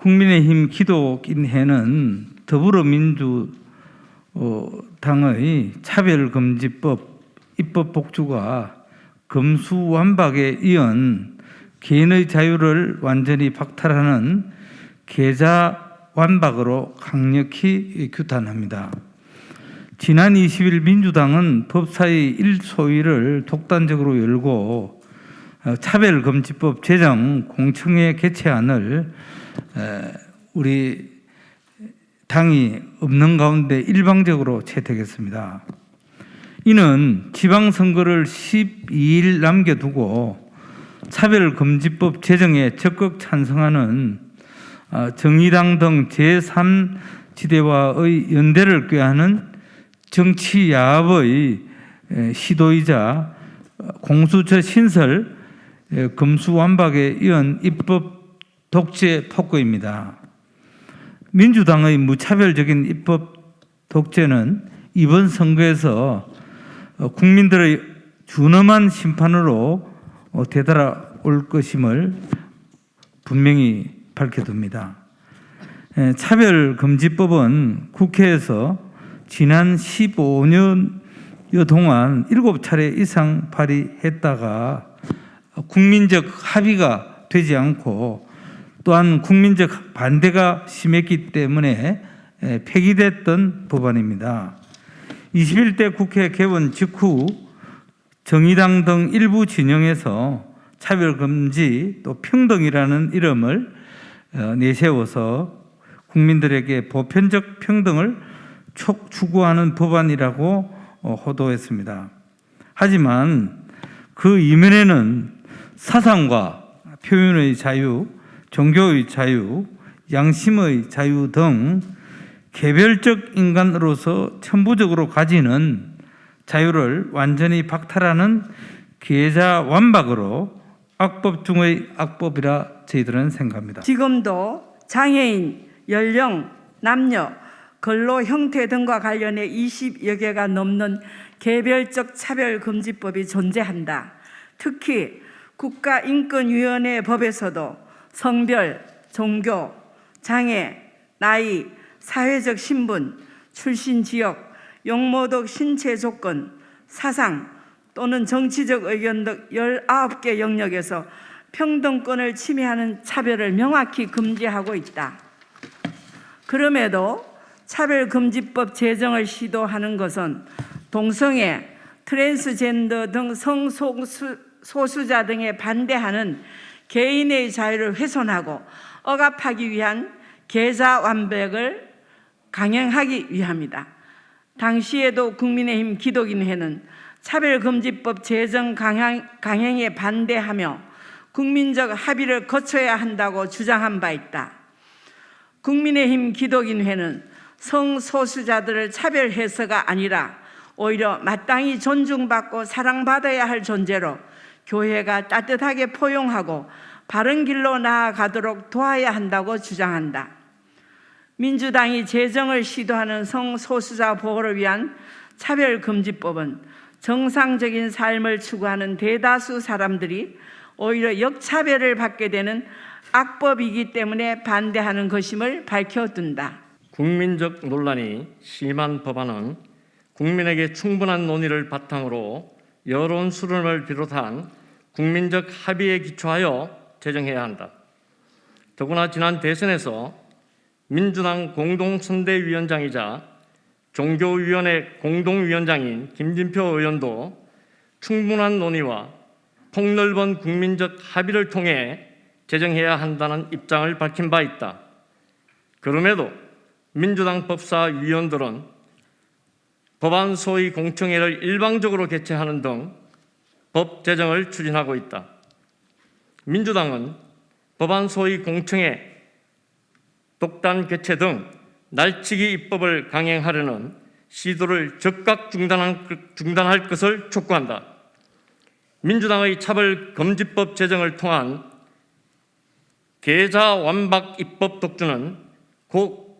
국민의힘 기독인회는 더불어민주당의 차별금지법 입법 복주가 검수완박에 이은 개인의 자유를 완전히 박탈하는 계좌완박으로 강력히 규탄합니다. 지난 20일 민주당은 법사위 1소위를 독단적으로 열고 차별금지법 제정 공청회 개최안을 우리 당이 없는 가운데 일방적으로 채택했습니다. 이는 지방선거를 12일 남겨두고 차별금지법 제정에 적극 찬성하는 정의당 등 제3지대와의 연대를 꾀하는 정치야합의 시도이자 공수처 신설 검수완박에 이은 입법 독재 폭거입니다. 민주당의 무차별적인 입법 독재는 이번 선거에서 국민들의 준엄한 심판으로 되돌아올 것임을 분명히 밝혀둡니다. 차별금지법은 국회에서 지난 15년여 동안 7차례 이상 발의했다가 국민적 합의가 되지 않고 또한 국민적 반대가 심했기 때문에 폐기됐던 법안입니다. 21대 국회 개원 직후 정의당 등 일부 진영에서 차별금지 또 평등이라는 이름을 내세워서 국민들에게 보편적 평등을 추구하는 법안이라고 호도했습니다. 하지만 그 이면에는 사상과 표현의 자유, 종교의 자유, 양심의 자유 등 개별적 인간으로서 천부적으로 가지는 자유를 완전히 박탈하는 계좌완박으로 악법 중의 악법이라 저희들은 생각합니다. 지금도 장애인, 연령, 남녀, 근로 형태 등과 관련해 20여 개가 넘는 개별적 차별금지법이 존재한다. 특히 국가인권위원회 법에서도 성별, 종교, 장애, 나이, 사회적 신분, 출신 지역, 용모적 신체 조건, 사상 또는 정치적 의견 등 19개 영역에서 평등권을 침해하는 차별을 명확히 금지하고 있다. 그럼에도 차별금지법 제정을 시도하는 것은 동성애, 트랜스젠더 등 성소수자 등에 반대하는 개인의 자유를 훼손하고 억압하기 위한 계좌완박을 강행하기 위함이다. 당시에도 국민의힘 기독인회는 차별금지법 제정 강행에 반대하며 국민적 합의를 거쳐야 한다고 주장한 바 있다. 국민의힘 기독인회는 성소수자들을 차별해서가 아니라 오히려 마땅히 존중받고 사랑받아야 할 존재로 교회가 따뜻하게 포용하고 바른 길로 나아가도록 도와야 한다고 주장한다. 민주당이 제정을 시도하는 성소수자 보호를 위한 차별금지법은 정상적인 삶을 추구하는 대다수 사람들이 오히려 역차별을 받게 되는 악법이기 때문에 반대하는 것임을 밝혀둔다. 국민적 논란이 심한 법안은 국민에게 충분한 논의를 바탕으로 여론 수렴을 비롯한 국민적 합의에 기초하여 제정해야 한다. 더구나 지난 대선에서 민주당 공동선대위원장이자 종교위원회 공동위원장인 김진표 의원도 충분한 논의와 폭넓은 국민적 합의를 통해 제정해야 한다는 입장을 밝힌 바 있다. 그럼에도 민주당 법사위원들은 법안 소위 공청회를 일방적으로 개최하는 등 법 제정을 추진하고 있다. 민주당은 법안 소위 공청회, 독단 개최 등 날치기 입법을 강행하려는 시도를 즉각 중단할 것을 촉구한다. 민주당의 차별금지법 제정을 통한 계좌완박 입법 독주는 곧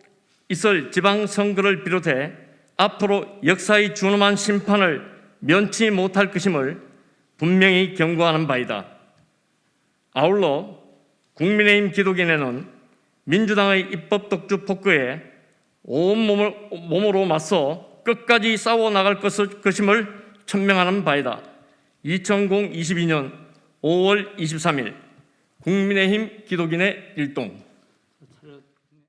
있을 지방선거를 비롯해 앞으로 역사의 준엄한 심판을 면치 못할 것임을 분명히 경고하는 바이다. 아울러 국민의힘 기독인회는 민주당의 입법 독주 폭거에 온몸으로 맞서 끝까지 싸워 나갈 것임을 천명하는 바이다. 2022년 5월 23일 국민의힘 기독인의 일동.